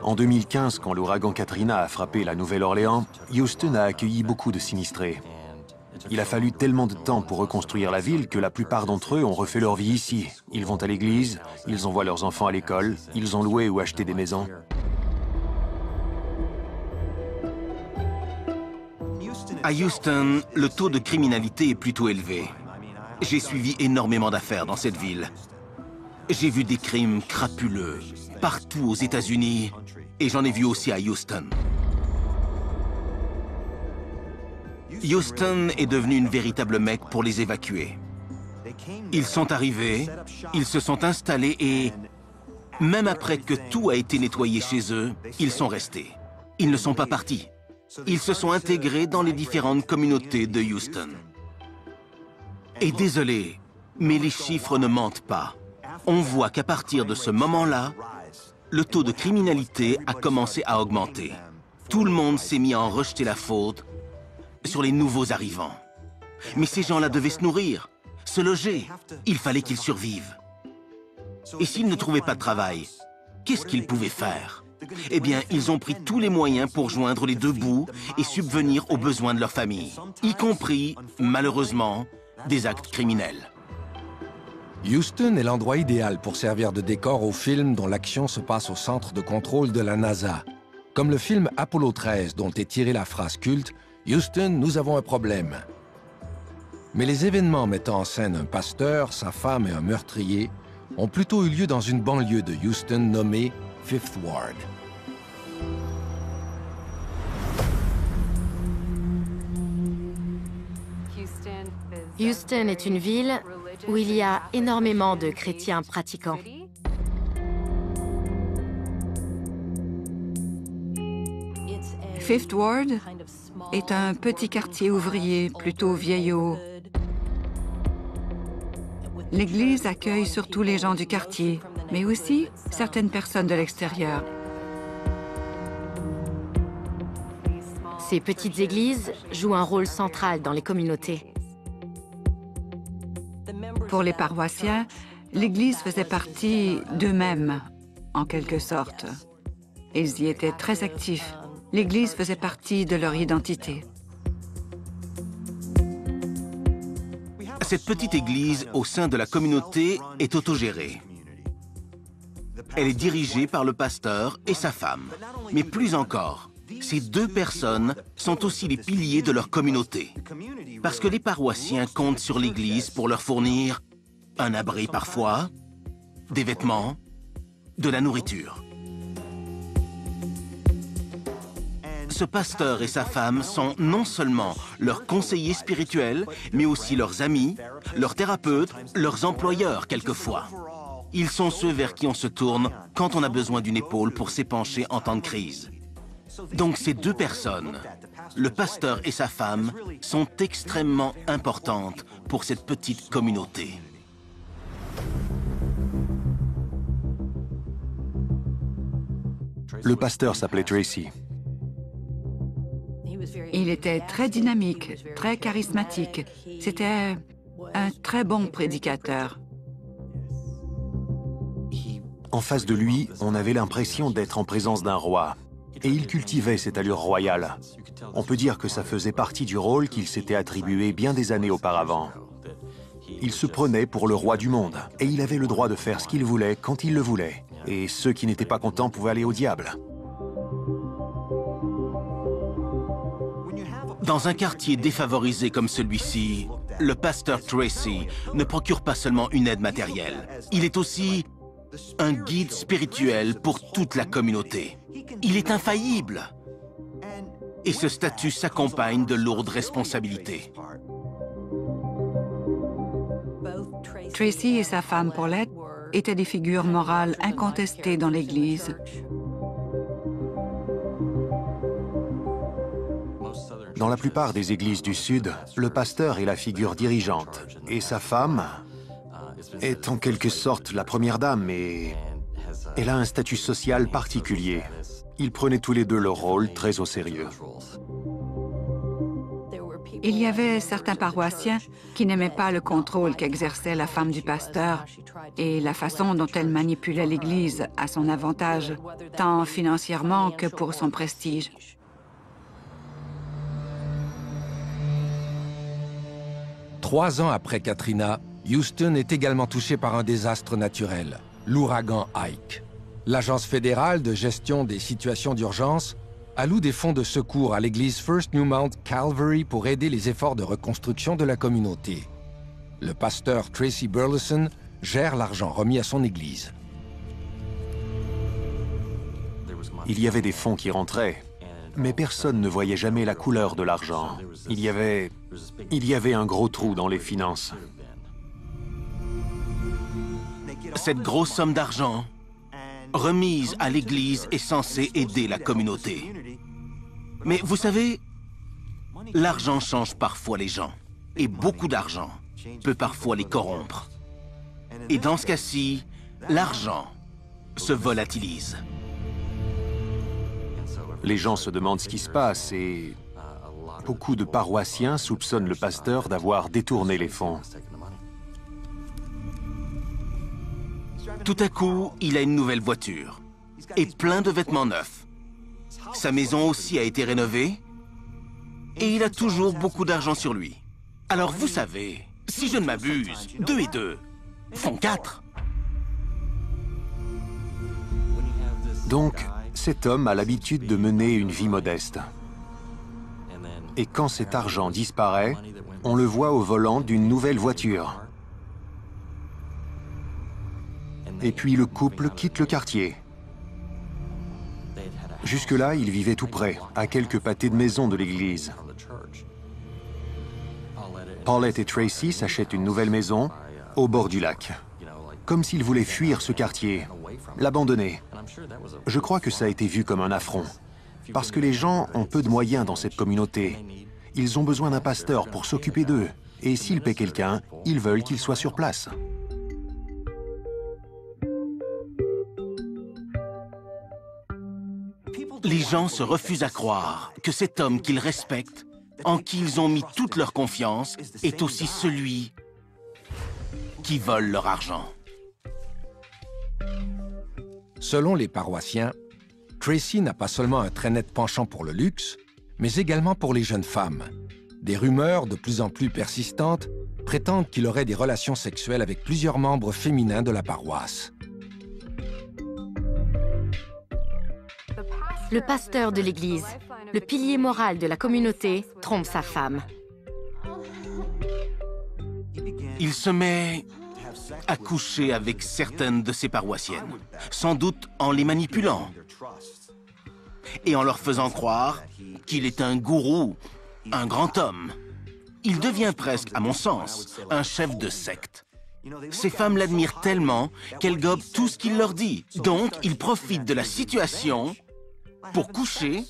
En 2015, quand l'ouragan Katrina a frappé la Nouvelle-Orléans, Houston a accueilli beaucoup de sinistrés. Il a fallu tellement de temps pour reconstruire la ville que la plupart d'entre eux ont refait leur vie ici. Ils vont à l'église, ils envoient leurs enfants à l'école, ils ont loué ou acheté des maisons. À Houston, le taux de criminalité est plutôt élevé. J'ai suivi énormément d'affaires dans cette ville. J'ai vu des crimes crapuleux partout aux États-Unis et j'en ai vu aussi à Houston. Houston est devenu une véritable Mecque pour les évacués. Ils sont arrivés, ils se sont installés et, même après que tout a été nettoyé chez eux, ils sont restés. Ils ne sont pas partis. Ils se sont intégrés dans les différentes communautés de Houston. Et désolé, mais les chiffres ne mentent pas. On voit qu'à partir de ce moment-là, le taux de criminalité a commencé à augmenter. Tout le monde s'est mis à en rejeter la faute sur les nouveaux arrivants. Mais ces gens-là devaient se nourrir, se loger. Il fallait qu'ils survivent. Et s'ils ne trouvaient pas de travail, qu'est-ce qu'ils pouvaient faire? Eh bien, ils ont pris tous les moyens pour joindre les deux bouts et subvenir aux besoins de leur famille, y compris, malheureusement, des actes criminels. Houston est l'endroit idéal pour servir de décor au film dont l'action se passe au centre de contrôle de la NASA. Comme le film Apollo 13 dont est tirée la phrase culte « Houston, nous avons un problème ». Mais les événements mettant en scène un pasteur, sa femme et un meurtrier ont plutôt eu lieu dans une banlieue de Houston nommée Fifth Ward. Houston est une ville où il y a énormément de chrétiens pratiquants. Fifth Ward est un petit quartier ouvrier plutôt vieillot. L'église accueille surtout les gens du quartier, mais aussi certaines personnes de l'extérieur. Ces petites églises jouent un rôle central dans les communautés. Pour les paroissiens, l'église faisait partie d'eux-mêmes, en quelque sorte. Ils y étaient très actifs. L'église faisait partie de leur identité. Cette petite église au sein de la communauté est autogérée. Elle est dirigée par le pasteur et sa femme. Mais plus encore, ces deux personnes sont aussi les piliers de leur communauté. Parce que les paroissiens comptent sur l'église pour leur fournir un abri parfois, des vêtements, de la nourriture. Ce pasteur et sa femme sont non seulement leurs conseillers spirituels, mais aussi leurs amis, leurs thérapeutes, leurs employeurs quelquefois. Ils sont ceux vers qui on se tourne quand on a besoin d'une épaule pour s'épancher en temps de crise. Donc ces deux personnes, le pasteur et sa femme, sont extrêmement importantes pour cette petite communauté. Le pasteur s'appelait Tracy. Il était très dynamique, très charismatique. C'était un très bon prédicateur. En face de lui, on avait l'impression d'être en présence d'un roi. Et il cultivait cette allure royale. On peut dire que ça faisait partie du rôle qu'il s'était attribué bien des années auparavant. Il se prenait pour le roi du monde, et il avait le droit de faire ce qu'il voulait quand il le voulait. Et ceux qui n'étaient pas contents pouvaient aller au diable. Dans un quartier défavorisé comme celui-ci, le pasteur Tracy ne procure pas seulement une aide matérielle. Il est aussi un guide spirituel pour toute la communauté. Il est infaillible. Et ce statut s'accompagne de lourdes responsabilités. Tracy et sa femme Paulette étaient des figures morales incontestées dans l'Église. Dans la plupart des églises du Sud, le pasteur est la figure dirigeante, et sa femme est en quelque sorte la première dame, et elle a un statut social particulier. Ils prenaient tous les deux leur rôle très au sérieux. Il y avait certains paroissiens qui n'aimaient pas le contrôle qu'exerçait la femme du pasteur et la façon dont elle manipulait l'Église à son avantage, tant financièrement que pour son prestige. Trois ans après Katrina, Houston est également touché par un désastre naturel, l'ouragan Ike. L'Agence fédérale de gestion des situations d'urgence alloue des fonds de secours à l'église First Newmount Calvary pour aider les efforts de reconstruction de la communauté. Le pasteur Tracy Burleson gère l'argent remis à son église. Il y avait des fonds qui rentraient, mais personne ne voyait jamais la couleur de l'argent. Il y avait un gros trou dans les finances. Cette grosse somme d'argent remise à l'Église est censée aider la communauté. Mais vous savez, l'argent change parfois les gens. Et beaucoup d'argent peut parfois les corrompre. Et dans ce cas-ci, l'argent se volatilise. Les gens se demandent ce qui se passe et beaucoup de paroissiens soupçonnent le pasteur d'avoir détourné les fonds. Tout à coup, il a une nouvelle voiture et plein de vêtements neufs. Sa maison aussi a été rénovée et il a toujours beaucoup d'argent sur lui. Alors vous savez, si je ne m'abuse, 2 et 2 font 4. Donc, cet homme a l'habitude de mener une vie modeste. Et quand cet argent disparaît, on le voit au volant d'une nouvelle voiture. Et puis le couple quitte le quartier. Jusque-là, il vivait tout près, à quelques pâtés de maison de l'église. Paulette et Tracy s'achètent une nouvelle maison au bord du lac. Comme s'ils voulaient fuir ce quartier, l'abandonner. Je crois que ça a été vu comme un affront. Parce que les gens ont peu de moyens dans cette communauté. Ils ont besoin d'un pasteur pour s'occuper d'eux. Et s'ils paient quelqu'un, ils veulent qu'il soit sur place. Les gens se refusent à croire que cet homme qu'ils respectent, en qui ils ont mis toute leur confiance, est aussi celui qui vole leur argent. Selon les paroissiens, Tracy n'a pas seulement un très net penchant pour le luxe, mais également pour les jeunes femmes. Des rumeurs de plus en plus persistantes prétendent qu'il aurait des relations sexuelles avec plusieurs membres féminins de la paroisse. Le pasteur de l'église, le pilier moral de la communauté, trompe sa femme. Il se met à coucher avec certaines de ses paroissiennes, sans doute en les manipulant et en leur faisant croire qu'il est un gourou, un grand homme. Il devient presque, à mon sens, un chef de secte. Ces femmes l'admirent tellement qu'elles gobent tout ce qu'il leur dit. Donc, il profite de la situation pour coucher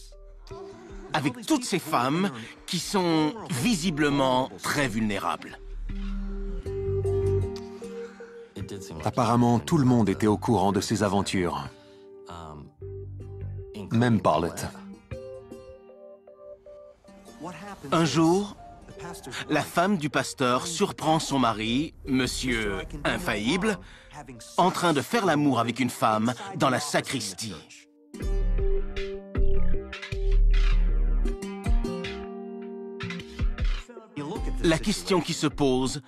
avec toutes ces femmes qui sont visiblement très vulnérables. Apparemment, tout le monde était au courant de ces aventures. Même Paulette. Un jour, la femme du pasteur surprend son mari, Monsieur Infaillible, en train de faire l'amour avec une femme dans la sacristie. La question qui se pose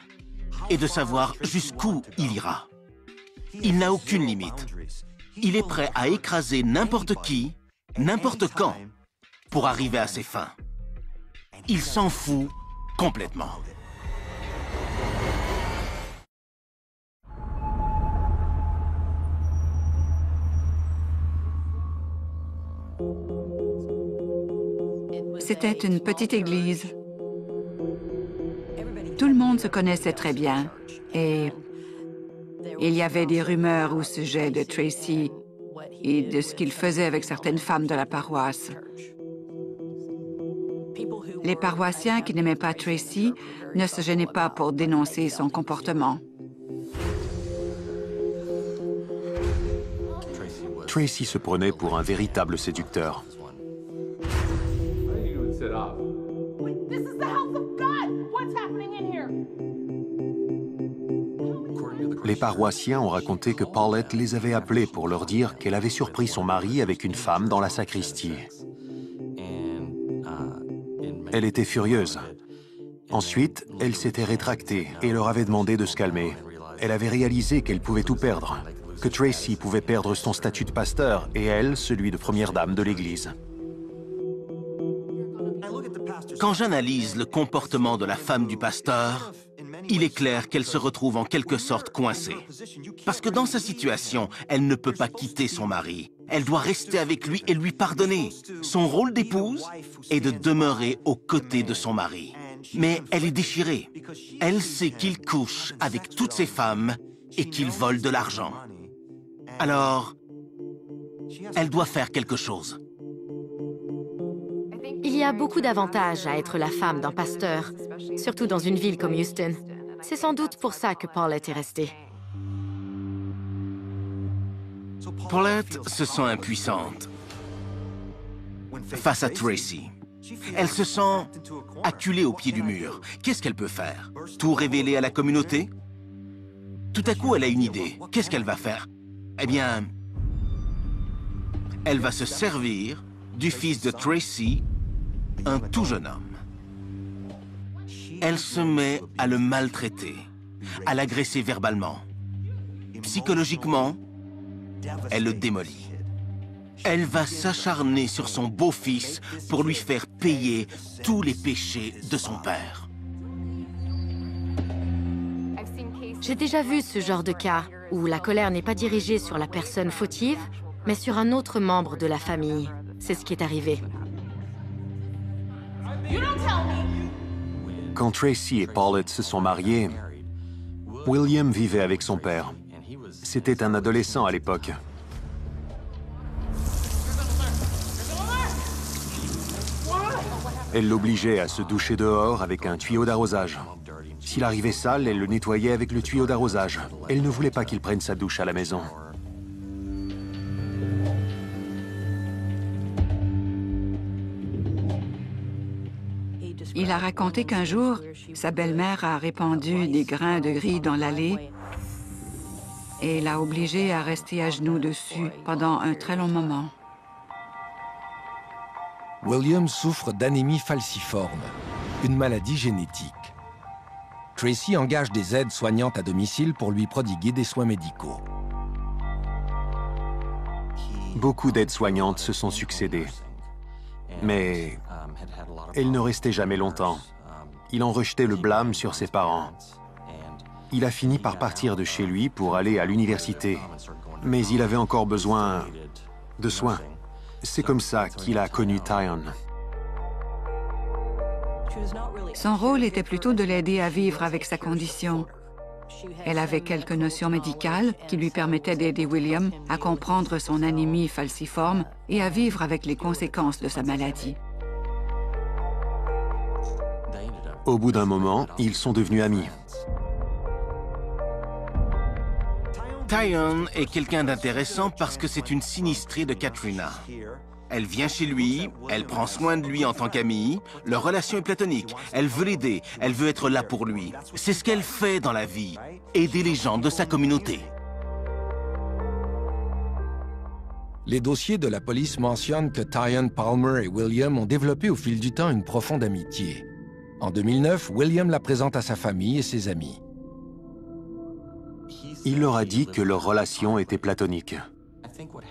est de savoir jusqu'où il ira. Il n'a aucune limite. Il est prêt à écraser n'importe qui, n'importe quand, pour arriver à ses fins. Il s'en fout complètement. C'était une petite église. Tout le monde se connaissait très bien et il y avait des rumeurs au sujet de Tracy et de ce qu'il faisait avec certaines femmes de la paroisse. Les paroissiens qui n'aimaient pas Tracy ne se gênaient pas pour dénoncer son comportement. Tracy se prenait pour un véritable séducteur. This is the house of God. Les paroissiens ont raconté que Paulette les avait appelés pour leur dire qu'elle avait surpris son mari avec une femme dans la sacristie. Elle était furieuse. Ensuite, elle s'était rétractée et leur avait demandé de se calmer. Elle avait réalisé qu'elle pouvait tout perdre, que Tracy pouvait perdre son statut de pasteur et elle, celui de première dame de l'Église. Quand j'analyse le comportement de la femme du pasteur, il est clair qu'elle se retrouve en quelque sorte coincée. Parce que dans sa situation, elle ne peut pas quitter son mari. Elle doit rester avec lui et lui pardonner. Son rôle d'épouse est de demeurer aux côtés de son mari. Mais elle est déchirée. Elle sait qu'il couche avec toutes ces femmes et qu'il vole de l'argent. Alors, elle doit faire quelque chose. Il y a beaucoup d'avantages à être la femme d'un pasteur, surtout dans une ville comme Houston. C'est sans doute pour ça que Paulette est restée. Paulette se sent impuissante face à Tracy. Elle se sent acculée au pied du mur. Qu'est-ce qu'elle peut faire? Tout révéler à la communauté? Tout à coup, elle a une idée. Qu'est-ce qu'elle va faire? Eh bien, elle va se servir du fils de Tracy, un tout jeune homme. Elle se met à le maltraiter, à l'agresser verbalement. Psychologiquement, elle le démolit. Elle va s'acharner sur son beau-fils pour lui faire payer tous les péchés de son père. J'ai déjà vu ce genre de cas où la colère n'est pas dirigée sur la personne fautive, mais sur un autre membre de la famille. C'est ce qui est arrivé. Quand Tracy et Paulette se sont mariés, William vivait avec son père. C'était un adolescent à l'époque. Elle l'obligeait à se doucher dehors avec un tuyau d'arrosage. S'il arrivait sale, elle le nettoyait avec le tuyau d'arrosage. Elle ne voulait pas qu'il prenne sa douche à la maison. Il a raconté qu'un jour, sa belle-mère a répandu des grains de riz dans l'allée et l'a obligé à rester à genoux dessus pendant un très long moment. William souffre d'anémie falciforme, une maladie génétique. Tracy engage des aides soignantes à domicile pour lui prodiguer des soins médicaux. Beaucoup d'aides soignantes se sont succédées. Mais elle ne restait jamais longtemps. Il en rejetait le blâme sur ses parents. Il a fini par partir de chez lui pour aller à l'université. Mais il avait encore besoin de soins. C'est comme ça qu'il a connu Tyon. Son rôle était plutôt de l'aider à vivre avec sa condition. Elle avait quelques notions médicales qui lui permettaient d'aider William à comprendre son anémie falciforme et à vivre avec les conséquences de sa maladie. Au bout d'un moment, ils sont devenus amis. Tyon est quelqu'un d'intéressant parce que c'est une sinistrée de Katrina. Elle vient chez lui, elle prend soin de lui en tant qu'amie, leur relation est platonique, elle veut l'aider, elle veut être là pour lui. C'est ce qu'elle fait dans la vie, aider les gens de sa communauté. Les dossiers de la police mentionnent que Tyon Palmer et William ont développé au fil du temps une profonde amitié. En 2009, William la présente à sa famille et ses amis. Il leur a dit que leur relation était platonique.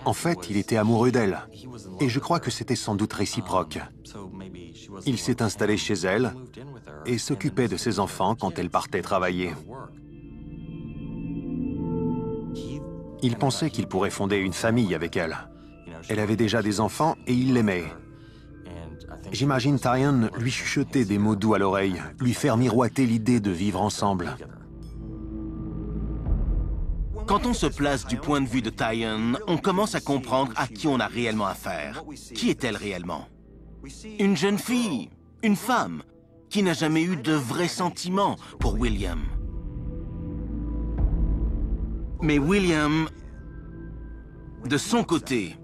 En fait, il était amoureux d'elle. Et je crois que c'était sans doute réciproque. Il s'est installé chez elle et s'occupait de ses enfants quand elle partait travailler. Il pensait qu'il pourrait fonder une famille avec elle. Elle avait déjà des enfants et il l'aimait. J'imagine Tyon lui chuchoter des mots doux à l'oreille, lui faire miroiter l'idée de vivre ensemble. Quand on se place du point de vue de Tyon, on commence à comprendre à qui on a réellement affaire. Qui est-elle réellement? Une jeune fille, une femme, qui n'a jamais eu de vrais sentiments pour William. Mais William, de son côté,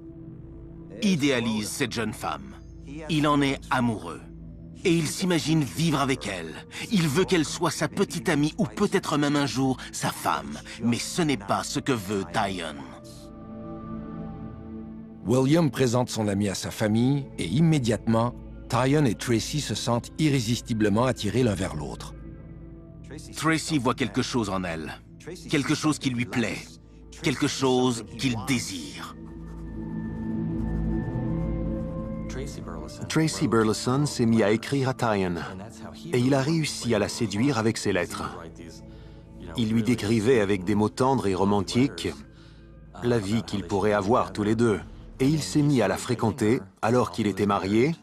idéalise cette jeune femme. Il en est amoureux. Et il s'imagine vivre avec elle. Il veut qu'elle soit sa petite amie ou peut-être même un jour sa femme. Mais ce n'est pas ce que veut Tyon. William présente son ami à sa famille et immédiatement, Tyon et Tracy se sentent irrésistiblement attirés l'un vers l'autre. Tracy voit quelque chose en elle. Quelque chose qui lui plaît. Quelque chose qu'il désire. Tracy Burleson s'est mis à écrire à Tyon et il a réussi à la séduire avec ses lettres. Il lui décrivait avec des mots tendres et romantiques la vie qu'ils pourraient avoir tous les deux. Et il s'est mis à la fréquenter alors qu'il était marié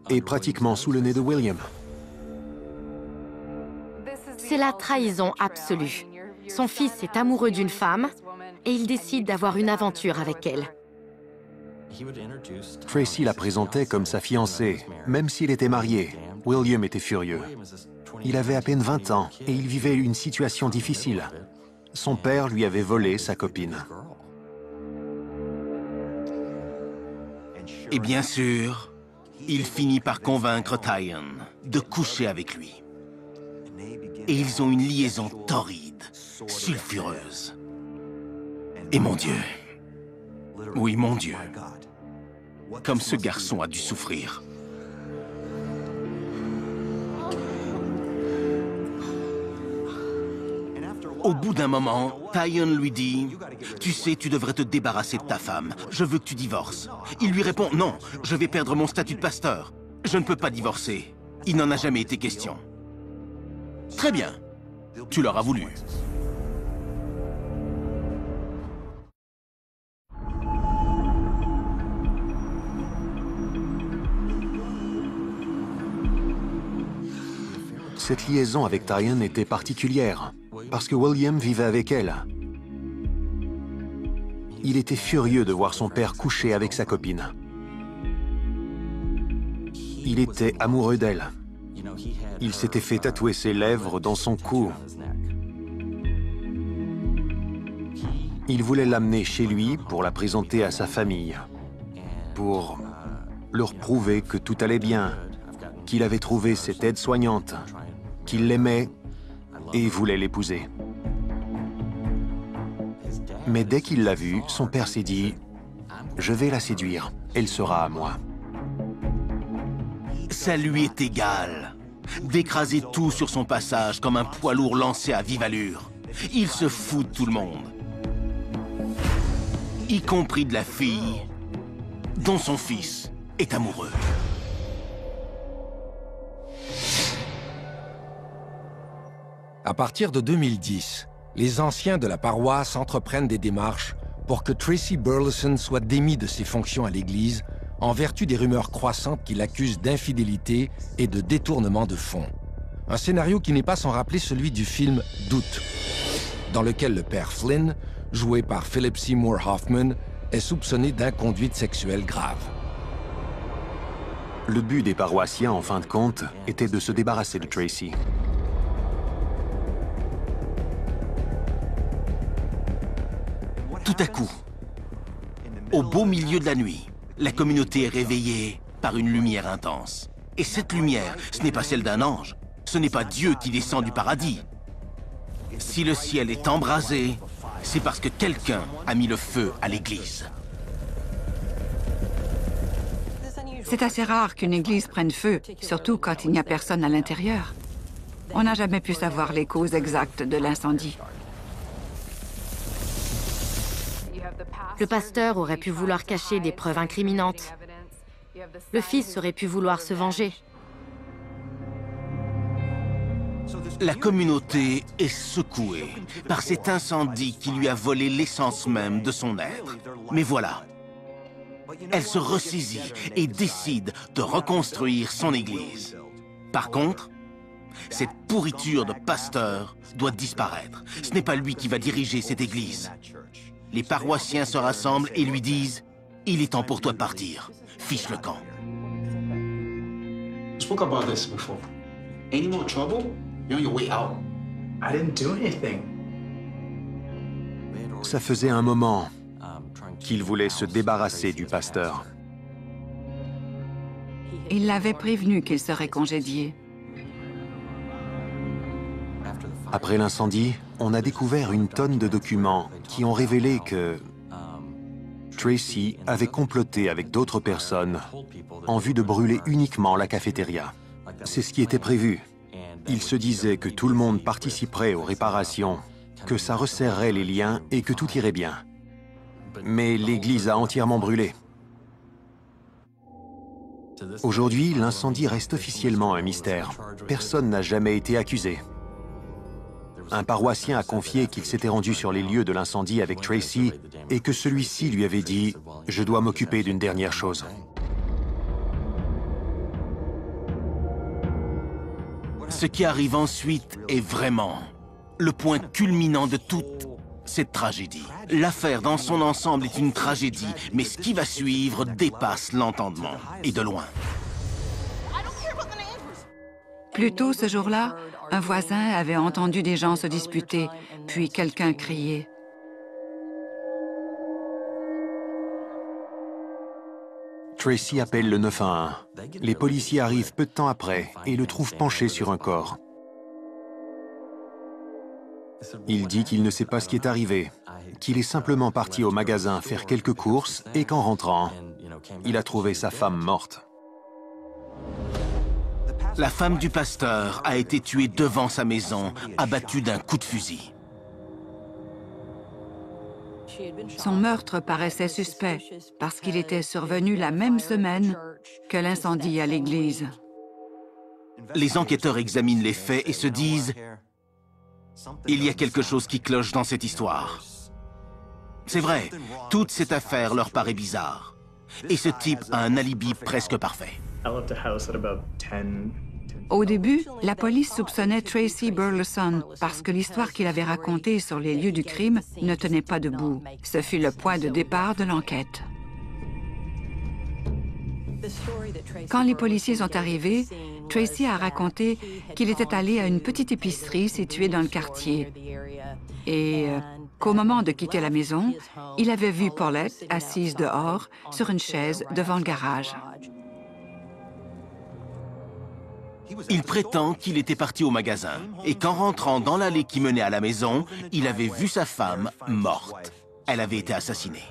et pratiquement sous le nez de William. C'est la trahison absolue. Son fils est amoureux d'une femme et il décide d'avoir une aventure avec elle. Tracy la présentait comme sa fiancée, même s'il était marié. William était furieux. Il avait à peine 20 ans et il vivait une situation difficile. Son père lui avait volé sa copine. Et bien sûr, il finit par convaincre Tyon de coucher avec lui. Et ils ont une liaison torride, sulfureuse. Et mon Dieu, oui, mon Dieu, comme ce garçon a dû souffrir. Au bout d'un moment, Tyon lui dit « Tu sais, tu devrais te débarrasser de ta femme. Je veux que tu divorces. » Il lui répond « Non, je vais perdre mon statut de pasteur. Je ne peux pas divorcer. Il n'en a jamais été question. » Très bien. Tu l'auras voulu. Cette liaison avec Tyon était particulière, parce que William vivait avec elle. Il était furieux de voir son père coucher avec sa copine. Il était amoureux d'elle. Il s'était fait tatouer ses lèvres dans son cou. Il voulait l'amener chez lui pour la présenter à sa famille, pour leur prouver que tout allait bien, qu'il avait trouvé cette aide-soignante, qu'il l'aimait et voulait l'épouser. Mais dès qu'il l'a vue, son père s'est dit « Je vais la séduire, elle sera à moi. » Ça lui est égal d'écraser tout sur son passage comme un poids lourd lancé à vive allure. Il se fout de tout le monde, y compris de la fille dont son fils est amoureux. À partir de 2010, les anciens de la paroisse entreprennent des démarches pour que Tracy Burleson soit démis de ses fonctions à l'Église en vertu des rumeurs croissantes qui l'accusent d'infidélité et de détournement de fonds. Un scénario qui n'est pas sans rappeler celui du film Doute, dans lequel le père Flynn, joué par Philip Seymour Hoffman, est soupçonné d'inconduite sexuelle grave. Le but des paroissiens, en fin de compte, était de se débarrasser de Tracy. Tout à coup, au beau milieu de la nuit, la communauté est réveillée par une lumière intense. Et cette lumière, ce n'est pas celle d'un ange. Ce n'est pas Dieu qui descend du paradis. Si le ciel est embrasé, c'est parce que quelqu'un a mis le feu à l'église. C'est assez rare qu'une église prenne feu, surtout quand il n'y a personne à l'intérieur. On n'a jamais pu savoir les causes exactes de l'incendie. Le pasteur aurait pu vouloir cacher des preuves incriminantes. Le fils aurait pu vouloir se venger. La communauté est secouée par cet incendie qui lui a volé l'essence même de son être. Mais voilà, elle se ressaisit et décide de reconstruire son église. Par contre, cette pourriture de pasteur doit disparaître. Ce n'est pas lui qui va diriger cette église. Les paroissiens se rassemblent et lui disent « Il est temps pour toi de partir. Fiche le camp. » Spoke about this before. Any more trouble? You're on your way out. I didn't do anything. Ça faisait un moment qu'il voulait se débarrasser du pasteur. Il l'avait prévenu qu'il serait congédié. Après l'incendie, on a découvert une tonne de documents qui ont révélé que Tracy avait comploté avec d'autres personnes en vue de brûler uniquement la cafétéria. C'est ce qui était prévu. Il se disait que tout le monde participerait aux réparations, que ça resserrerait les liens et que tout irait bien. Mais l'église a entièrement brûlé. Aujourd'hui, l'incendie reste officiellement un mystère. Personne n'a jamais été accusé. Un paroissien a confié qu'il s'était rendu sur les lieux de l'incendie avec Tracy et que celui-ci lui avait dit « Je dois m'occuper d'une dernière chose ». Ce qui arrive ensuite est vraiment le point culminant de toute cette tragédie. L'affaire dans son ensemble est une tragédie, mais ce qui va suivre dépasse l'entendement, et de loin. Plus tôt ce jour-là, un voisin avait entendu des gens se disputer, puis quelqu'un crier. Tracy appelle le 911. Les policiers arrivent peu de temps après et le trouvent penché sur un corps. Il dit qu'il ne sait pas ce qui est arrivé, qu'il est simplement parti au magasin faire quelques courses et qu'en rentrant, il a trouvé sa femme morte. La femme du pasteur a été tuée devant sa maison, abattue d'un coup de fusil. Son meurtre paraissait suspect parce qu'il était survenu la même semaine que l'incendie à l'église. Les enquêteurs examinent les faits et se disent « Il y a quelque chose qui cloche dans cette histoire ». C'est vrai, toute cette affaire leur paraît bizarre. Et ce type a un alibi presque parfait. Au début, la police soupçonnait Tracy Burleson parce que l'histoire qu'il avait racontée sur les lieux du crime ne tenait pas debout. Ce fut le point de départ de l'enquête. Quand les policiers sont arrivés, Tracy a raconté qu'il était allé à une petite épicerie située dans le quartier et qu'au moment de quitter la maison, il avait vu Paulette assise dehors sur une chaise devant le garage. Il prétend qu'il était parti au magasin et qu'en rentrant dans l'allée qui menait à la maison, il avait vu sa femme morte. Elle avait été assassinée.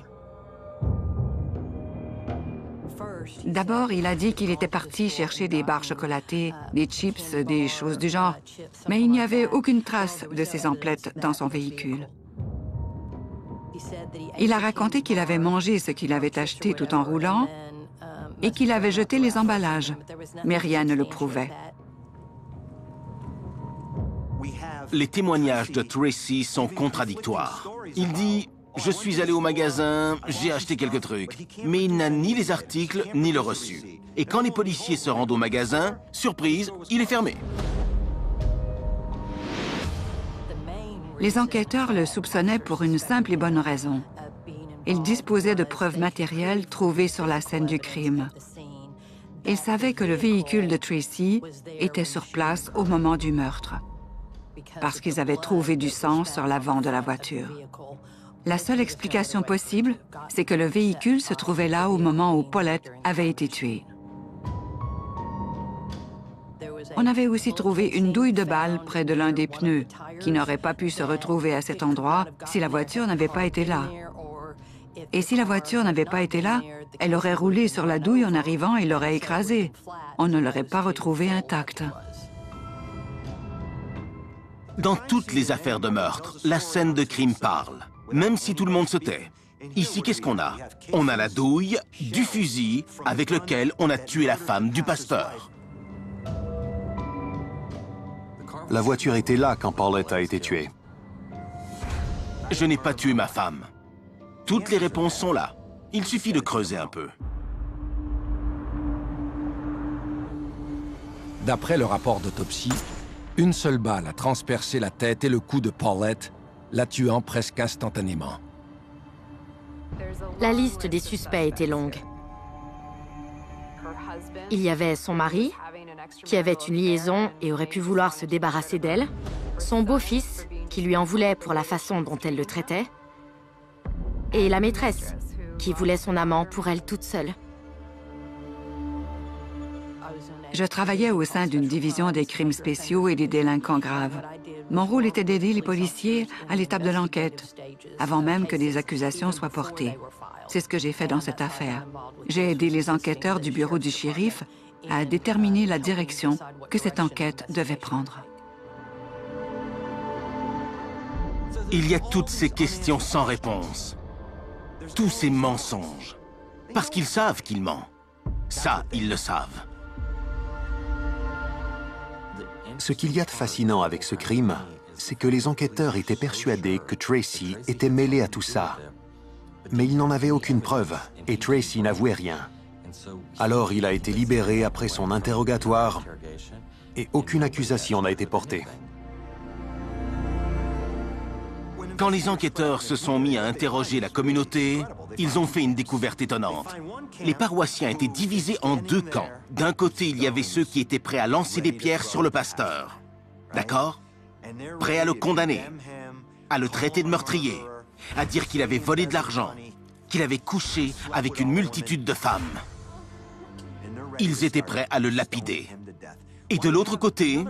D'abord, il a dit qu'il était parti chercher des barres chocolatées, des chips, des choses du genre, mais il n'y avait aucune trace de ces emplettes dans son véhicule. Il a raconté qu'il avait mangé ce qu'il avait acheté tout en roulant et qu'il avait jeté les emballages, mais rien ne le prouvait. Les témoignages de Tracy sont contradictoires. Il dit « Je suis allé au magasin, j'ai acheté quelques trucs », mais il n'a ni les articles ni le reçu. Et quand les policiers se rendent au magasin, surprise, il est fermé. Les enquêteurs le soupçonnaient pour une simple et bonne raison. Il disposait de preuves matérielles trouvées sur la scène du crime. Il savait que le véhicule de Tracy était sur place au moment du meurtre, parce qu'ils avaient trouvé du sang sur l'avant de la voiture. La seule explication possible, c'est que le véhicule se trouvait là au moment où Paulette avait été tuée. On avait aussi trouvé une douille de balle près de l'un des pneus, qui n'aurait pas pu se retrouver à cet endroit si la voiture n'avait pas été là. Et si la voiture n'avait pas été là, elle aurait roulé sur la douille en arrivant et l'aurait écrasée. On ne l'aurait pas retrouvée intacte. Dans toutes les affaires de meurtre, la scène de crime parle, même si tout le monde se tait. Ici, qu'est-ce qu'on a? On a la douille du fusil avec lequel on a tué la femme du pasteur. La voiture était là quand Paulette a été tuée. Je n'ai pas tué ma femme. Toutes les réponses sont là. Il suffit de creuser un peu. D'après le rapport d'autopsie, une seule balle a transpercé la tête et le cou de Paulette, la tuant presque instantanément. La liste des suspects était longue. Il y avait son mari, qui avait une liaison et aurait pu vouloir se débarrasser d'elle, son beau-fils, qui lui en voulait pour la façon dont elle le traitait, et la maîtresse, qui voulait son amant pour elle toute seule. Je travaillais au sein d'une division des crimes spéciaux et des délinquants graves. Mon rôle était d'aider les policiers à l'étape de l'enquête, avant même que des accusations soient portées. C'est ce que j'ai fait dans cette affaire. J'ai aidé les enquêteurs du bureau du shérif à déterminer la direction que cette enquête devait prendre. Il y a toutes ces questions sans réponse. Tous ces mensonges. Parce qu'ils savent qu'il ment. Ça, ils le savent. Ce qu'il y a de fascinant avec ce crime, c'est que les enquêteurs étaient persuadés que Tracy était mêlé à tout ça. Mais ils n'en avaient aucune preuve, et Tracy n'avouait rien. Alors il a été libéré après son interrogatoire, et aucune accusation n'a été portée. Quand les enquêteurs se sont mis à interroger la communauté, ils ont fait une découverte étonnante. Les paroissiens étaient divisés en deux camps. D'un côté, il y avait ceux qui étaient prêts à lancer des pierres sur le pasteur. D'accord? Prêts à le condamner, à le traiter de meurtrier, à dire qu'il avait volé de l'argent, qu'il avait couché avec une multitude de femmes. Ils étaient prêts à le lapider. Et de l'autre côté,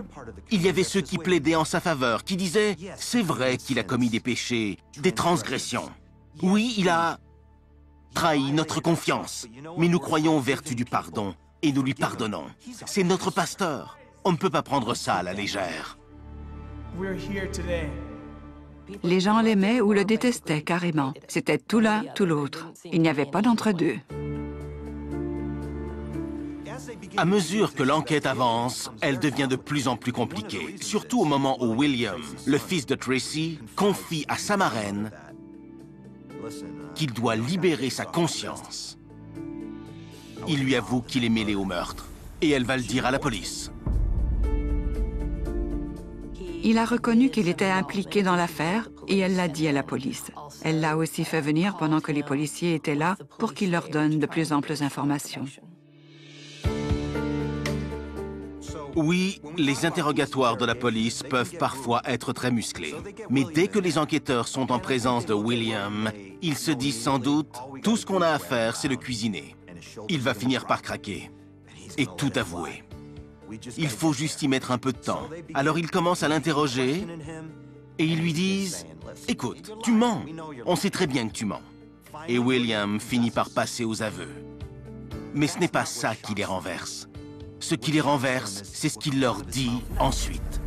il y avait ceux qui plaidaient en sa faveur, qui disaient « C'est vrai qu'il a commis des péchés, des transgressions. Oui, il a trahi notre confiance, mais nous croyons aux vertus du pardon et nous lui pardonnons. C'est notre pasteur. On ne peut pas prendre ça à la légère. » Les gens l'aimaient ou le détestaient carrément. C'était tout l'un, tout l'autre. Il n'y avait pas d'entre-deux. À mesure que l'enquête avance, elle devient de plus en plus compliquée, surtout au moment où William, le fils de Tracy, confie à sa marraine qu'il doit libérer sa conscience. Il lui avoue qu'il est mêlé au meurtre, et elle va le dire à la police. Il a reconnu qu'il était impliqué dans l'affaire et elle l'a dit à la police. Elle l'a aussi fait venir pendant que les policiers étaient là pour qu'il leur donne de plus amples informations. Oui, les interrogatoires de la police peuvent parfois être très musclés. Mais dès que les enquêteurs sont en présence de William, ils se disent sans doute « Tout ce qu'on a à faire, c'est le cuisiner. Il va finir par craquer et tout avouer. Il faut juste y mettre un peu de temps. » Alors ils commencent à l'interroger et ils lui disent « Écoute, tu mens. On sait très bien que tu mens. » Et William finit par passer aux aveux. Mais ce n'est pas ça qui les renverse. Ce qui les renverse, c'est ce qu'il leur dit ensuite.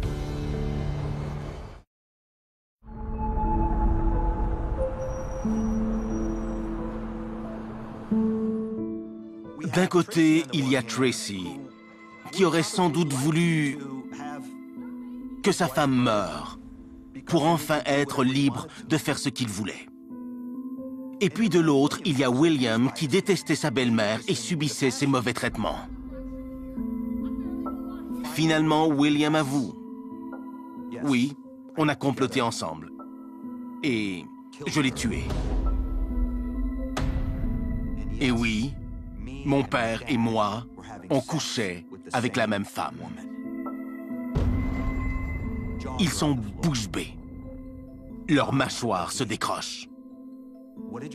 D'un côté, il y a Tracy, qui aurait sans doute voulu que sa femme meure, pour enfin être libre de faire ce qu'il voulait. Et puis de l'autre, il y a William, qui détestait sa belle-mère et subissait ses mauvais traitements. Finalement, William avoue. Oui, on a comploté ensemble. Et je l'ai tué. Et oui, mon père et moi, on couchait avec la même femme. Ils sont bouche bée. Leurs mâchoires se décrochent.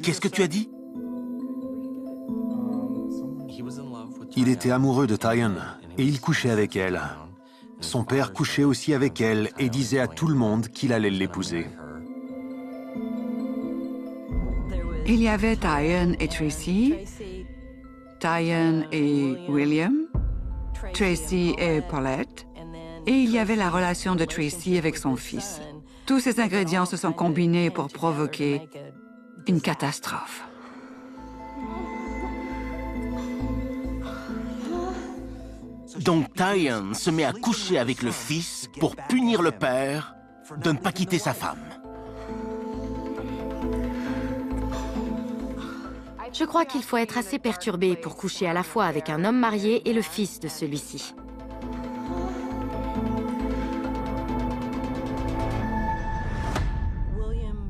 Qu'est-ce que tu as dit? Il était amoureux de Tyan et il couchait avec elle. Son père couchait aussi avec elle et disait à tout le monde qu'il allait l'épouser. Il y avait Tyan et Tracy, Tyan et William, Tracy et Paulette, et il y avait la relation de Tracy avec son fils. Tous ces ingrédients se sont combinés pour provoquer une catastrophe. Donc Tyan se met à coucher avec le fils pour punir le père de ne pas quitter sa femme. Je crois qu'il faut être assez perturbé pour coucher à la fois avec un homme marié et le fils de celui-ci.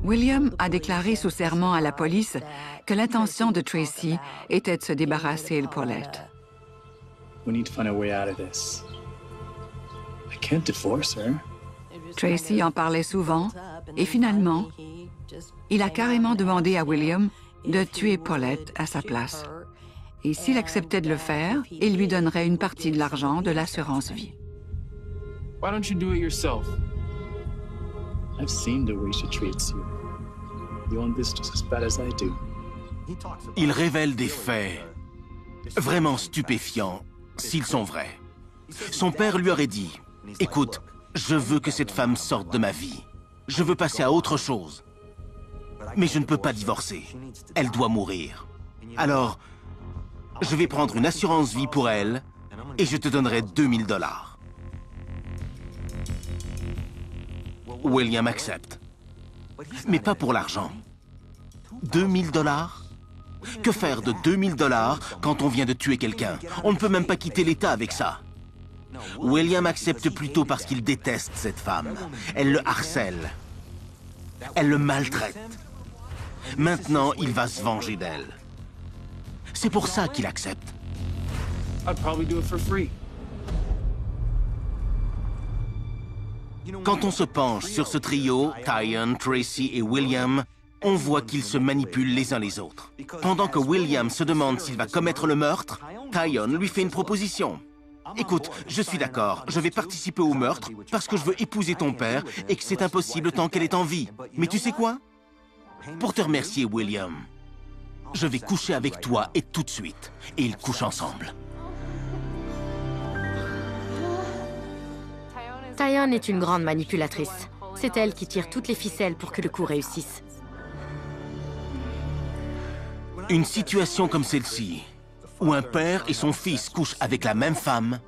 William a déclaré sous serment à la police que l'intention de Tracy était de se débarrasser de Paulette. We need to find a way out of this. I can't divorce her. Tracy en parlait souvent et finalement, il a carrément demandé à William de tuer Paulette à sa place. Et s'il acceptait de le faire, il lui donnerait une partie de l'argent de l'assurance vie. Why don't you do it yourself? I've seen the way she treats you. You want this just as bad as I do. Il révèle des faits vraiment stupéfiants, s'ils sont vrais. Son père lui aurait dit, « Écoute, je veux que cette femme sorte de ma vie. Je veux passer à autre chose. Mais je ne peux pas divorcer. Elle doit mourir. Alors, je vais prendre une assurance vie pour elle et je te donnerai 2000 $. William accepte. Mais pas pour l'argent. 2000 $? Que faire de 2000 $ quand on vient de tuer quelqu'un? On ne peut même pas quitter l'État avec ça. William accepte plutôt parce qu'il déteste cette femme. Elle le harcèle. Elle le maltraite. Maintenant, il va se venger d'elle. C'est pour ça qu'il accepte. I'd probably do it for free. Quand on se penche sur ce trio, Tyon, Tracy et William, on voit qu'ils se manipulent les uns les autres. Pendant que William se demande s'il va commettre le meurtre, Tyon lui fait une proposition. « Écoute, je suis d'accord, je vais participer au meurtre parce que je veux épouser ton père et que c'est impossible tant qu'elle est en vie. Mais tu sais quoi? Pour te remercier, William, je vais coucher avec toi et tout de suite. » Et ils couchent ensemble. Tyon est une grande manipulatrice. C'est elle qui tire toutes les ficelles pour que le coup réussisse. Une situation comme celle-ci, où un père et son fils couchent avec la même femme,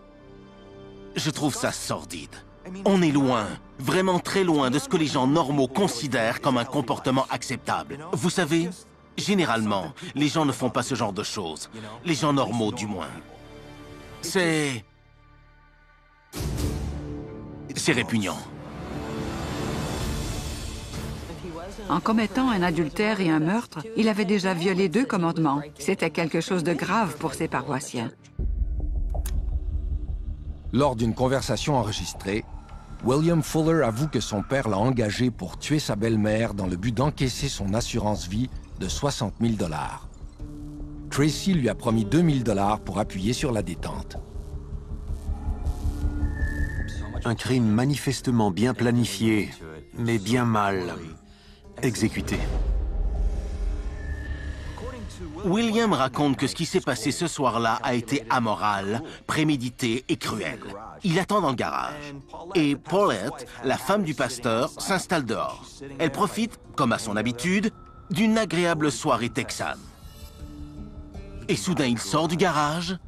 je trouve ça sordide. On est loin, vraiment très loin de ce que les gens normaux considèrent comme un comportement acceptable. Vous savez, généralement, les gens ne font pas ce genre de choses. Les gens normaux, du moins. C'est répugnant. En commettant un adultère et un meurtre, il avait déjà violé 2 commandements. C'était quelque chose de grave pour ses paroissiens. Lors d'une conversation enregistrée, William Fuller avoue que son père l'a engagé pour tuer sa belle-mère dans le but d'encaisser son assurance vie de 60 000 $. Tracy lui a promis 2000 $ pour appuyer sur la détente. Un crime manifestement bien planifié, mais bien mal exécuté. William raconte que ce qui s'est passé ce soir-là a été amoral, prémédité et cruel. Il attend dans le garage. Et Paulette, la femme du pasteur, s'installe dehors. Elle profite, comme à son habitude, d'une agréable soirée texane. Et soudain, il sort du garage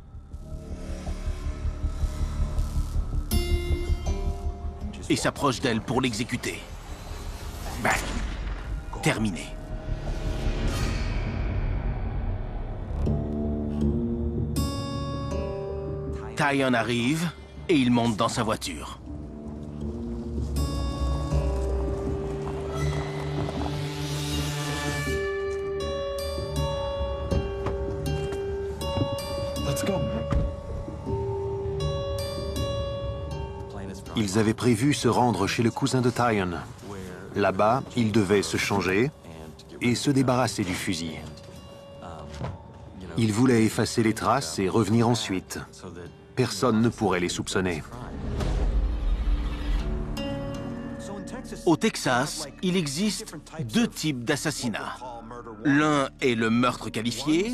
et s'approche d'elle pour l'exécuter. Bang! Terminé. Tyon arrive et il monte dans sa voiture. Let's go. Ils avaient prévu se rendre chez le cousin de Tyon. Là-bas, ils devaient se changer et se débarrasser du fusil. Ils voulaient effacer les traces et revenir ensuite. Personne ne pourrait les soupçonner. Au Texas, il existe 2 types d'assassinats. L'un est le meurtre qualifié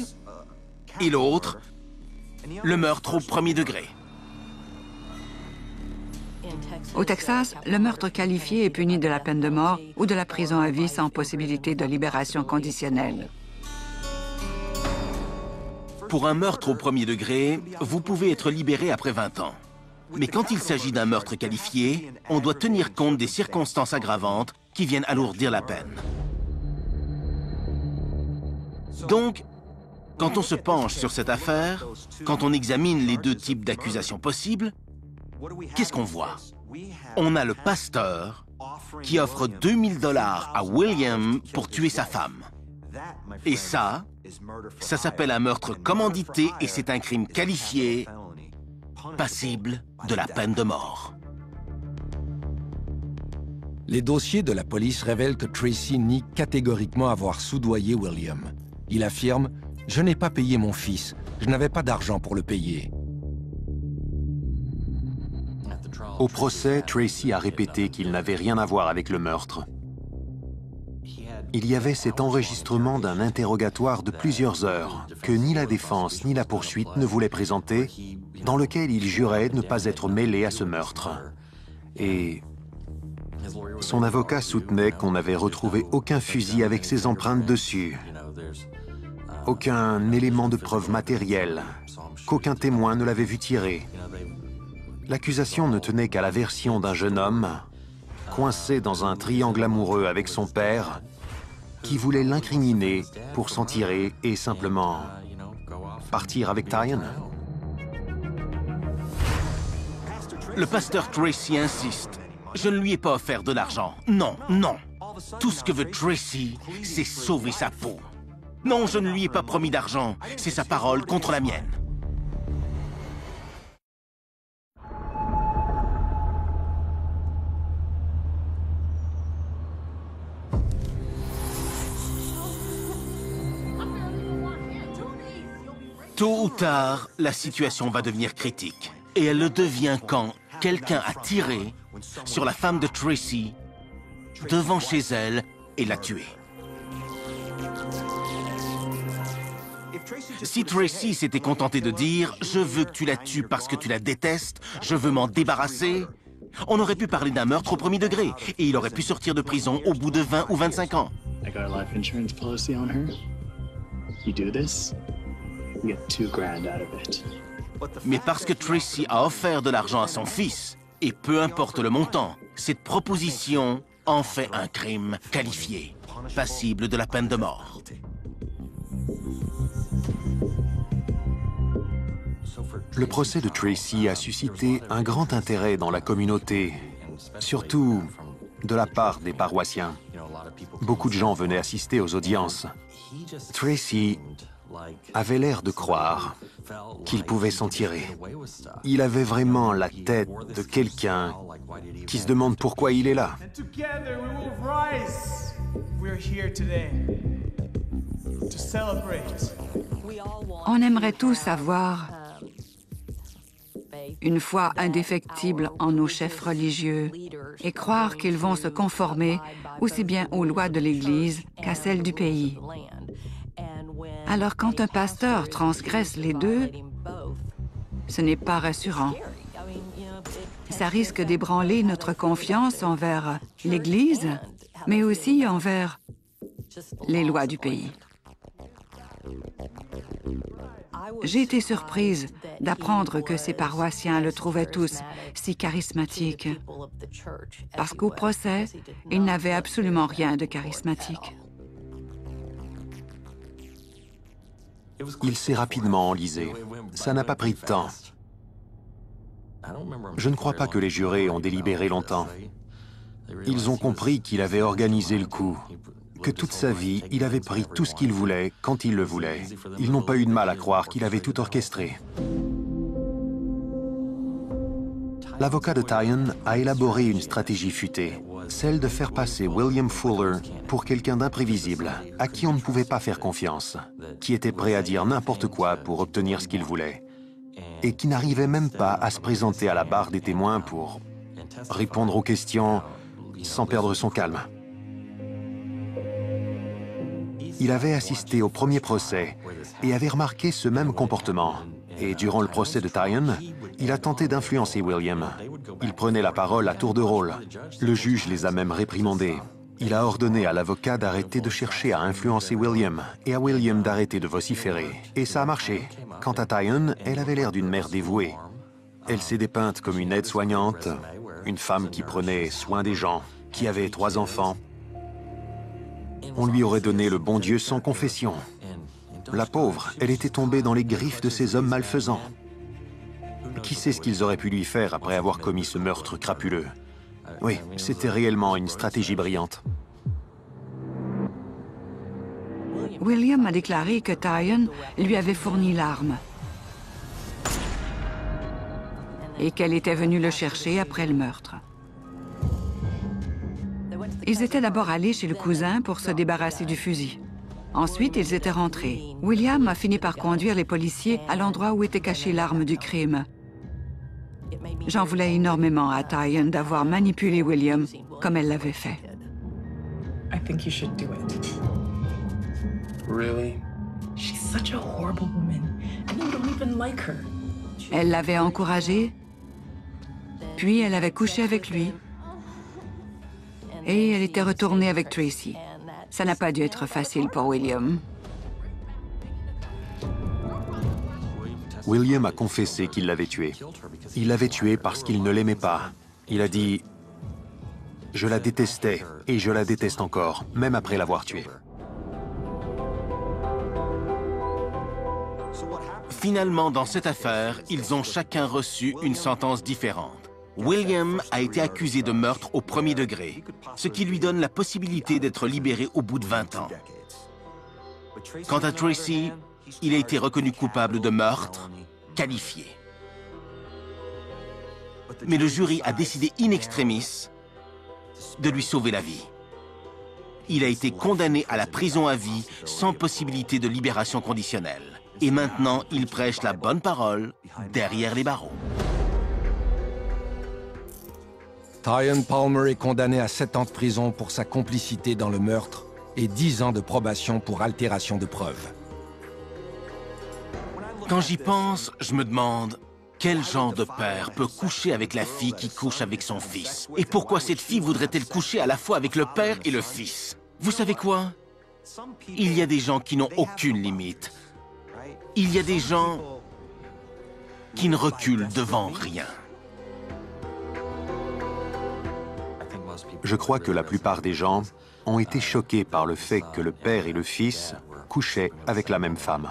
et l'autre, le meurtre au premier degré. Au Texas, le meurtre qualifié est puni de la peine de mort ou de la prison à vie sans possibilité de libération conditionnelle. Pour un meurtre au premier degré, vous pouvez être libéré après 20 ans. Mais quand il s'agit d'un meurtre qualifié, on doit tenir compte des circonstances aggravantes qui viennent alourdir la peine. Donc, quand on se penche sur cette affaire, quand on examine les 2 types d'accusations possibles, qu'est-ce qu'on voit? On a le pasteur qui offre 2000 $ à William pour tuer sa femme. Et ça s'appelle un meurtre commandité et c'est un crime qualifié, passible de la peine de mort. Les dossiers de la police révèlent que Tracy nie catégoriquement avoir soudoyé William. Il affirme Je n'ai pas payé mon fils. Je n'avais pas d'argent pour le payer. Au procès, Tracy a répété qu'il n'avait rien à voir avec le meurtre. Il y avait cet enregistrement d'un interrogatoire de plusieurs heures que ni la défense ni la poursuite ne voulaient présenter, dans lequel il jurait de ne pas être mêlé à ce meurtre. Et son avocat soutenait qu'on n'avait retrouvé aucun fusil avec ses empreintes dessus, aucun élément de preuve matérielle, qu'aucun témoin ne l'avait vu tirer. L'accusation ne tenait qu'à la version d'un jeune homme, coincé dans un triangle amoureux avec son père, qui voulait l'incriminer pour s'en tirer et simplement partir avec Tyon. Le pasteur Tracy insiste. Je ne lui ai pas offert de l'argent. Non, non. Tout ce que veut Tracy, c'est sauver sa peau. Non, je ne lui ai pas promis d'argent. C'est sa parole contre la mienne. Tôt ou tard, la situation va devenir critique. Et elle le devient quand quelqu'un a tiré sur la femme de Tracy devant chez elle et l'a tuée. Si Tracy s'était contenté de dire « Je veux que tu la tues parce que tu la détestes, je veux m'en débarrasser », on aurait pu parler d'un meurtre au premier degré et il aurait pu sortir de prison au bout de 20 ou 25 ans. I got a life insurance policy on her. You do this, you get $2,000 out of it. Mais parce que Tracy a offert de l'argent à son fils, et peu importe le montant, cette proposition en fait un crime qualifié, passible de la peine de mort. Le procès de Tracy a suscité un grand intérêt dans la communauté, surtout de la part des paroissiens. Beaucoup de gens venaient assister aux audiences. Tracy avait l'air de croire qu'il pouvait s'en tirer. Il avait vraiment la tête de quelqu'un qui se demande pourquoi il est là. On aimerait tous avoir une foi indéfectible en nos chefs religieux et croire qu'ils vont se conformer aussi bien aux lois de l'Église qu'à celles du pays. Alors quand un pasteur transgresse les deux, ce n'est pas rassurant. Ça risque d'ébranler notre confiance envers l'Église, mais aussi envers les lois du pays. J'ai été surprise d'apprendre que ces paroissiens le trouvaient tous si charismatique, parce qu'au procès, il n'avait absolument rien de charismatique. Il s'est rapidement enlisé. Ça n'a pas pris de temps. Je ne crois pas que les jurés ont délibéré longtemps. Ils ont compris qu'il avait organisé le coup, que toute sa vie, il avait pris tout ce qu'il voulait, quand il le voulait. Ils n'ont pas eu de mal à croire qu'il avait tout orchestré. L'avocat de Tyon a élaboré une stratégie futée, celle de faire passer William Fuller pour quelqu'un d'imprévisible, à qui on ne pouvait pas faire confiance, qui était prêt à dire n'importe quoi pour obtenir ce qu'il voulait, et qui n'arrivait même pas à se présenter à la barre des témoins pour répondre aux questions sans perdre son calme. Il avait assisté au premier procès et avait remarqué ce même comportement. Et durant le procès de Tyon, il a tenté d'influencer William. Il prenait la parole à tour de rôle. Le juge les a même réprimandés. Il a ordonné à l'avocat d'arrêter de chercher à influencer William et à William d'arrêter de vociférer. Et ça a marché. Quant à Tyon, elle avait l'air d'une mère dévouée. Elle s'est dépeinte comme une aide-soignante, une femme qui prenait soin des gens, qui avait 3 enfants. On lui aurait donné le bon Dieu sans confession. La pauvre, elle était tombée dans les griffes de ces hommes malfaisants. Qui sait ce qu'ils auraient pu lui faire après avoir commis ce meurtre crapuleux? Oui, c'était réellement une stratégie brillante. William a déclaré que Tyon lui avait fourni l'arme et qu'elle était venue le chercher après le meurtre. Ils étaient d'abord allés chez le cousin pour se débarrasser du fusil. Ensuite, ils étaient rentrés. William a fini par conduire les policiers à l'endroit où était cachée l'arme du crime. J'en voulais énormément à Tyan d'avoir manipulé William comme elle l'avait fait. I think you should do it. Really? She's such a horrible woman, and you don't even like her. Elle l'avait encouragé, puis elle avait couché avec lui, et elle était retournée avec Tracy. Ça n'a pas dû être facile pour William. William a confessé qu'il l'avait tuée. Il l'avait tuée parce qu'il ne l'aimait pas. Il a dit « Je la détestais et je la déteste encore, même après l'avoir tuée. » Finalement, dans cette affaire, ils ont chacun reçu une sentence différente. William a été accusé de meurtre au premier degré, ce qui lui donne la possibilité d'être libéré au bout de 20 ans. Quant à Tracy, il a été reconnu coupable de meurtre qualifié. Mais le jury a décidé in extremis de lui sauver la vie. Il a été condamné à la prison à vie sans possibilité de libération conditionnelle. Et maintenant, il prêche la bonne parole derrière les barreaux. Tyan Palmer est condamné à 7 ans de prison pour sa complicité dans le meurtre et 10 ans de probation pour altération de preuves. Quand j'y pense, je me demande quel genre de père peut coucher avec la fille qui couche avec son fils? Et pourquoi cette fille voudrait-elle coucher à la fois avec le père et le fils? Vous savez quoi? Il y a des gens qui n'ont aucune limite. Il y a des gens qui ne reculent devant rien. Je crois que la plupart des gens ont été choqués par le fait que le père et le fils couchaient avec la même femme.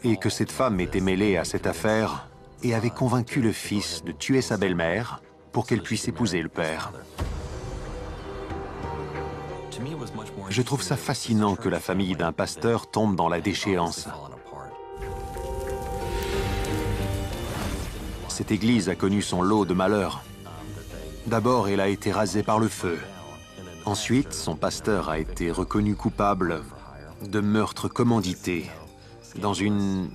Et que cette femme était mêlée à cette affaire et avait convaincu le fils de tuer sa belle-mère pour qu'elle puisse épouser le père. Je trouve ça fascinant que la famille d'un pasteur tombe dans la déchéance. Cette église a connu son lot de malheurs. D'abord, elle a été rasée par le feu. Ensuite, son pasteur a été reconnu coupable de meurtre commandité dans une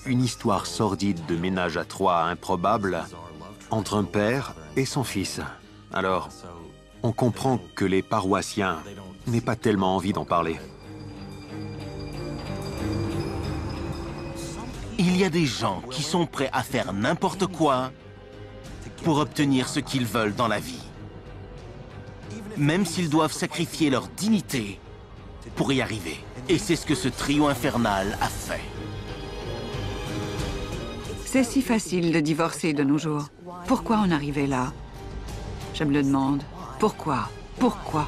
histoire sordide de ménage à trois improbable entre un père et son fils. Alors, on comprend que les paroissiens n'aient pas tellement envie d'en parler. Il y a des gens qui sont prêts à faire n'importe quoi pour obtenir ce qu'ils veulent dans la vie. Même s'ils doivent sacrifier leur dignité pour y arriver. Et c'est ce que ce trio infernal a fait. C'est si facile de divorcer de nos jours. Pourquoi en arriver là? Je me le demande. Pourquoi? Pourquoi?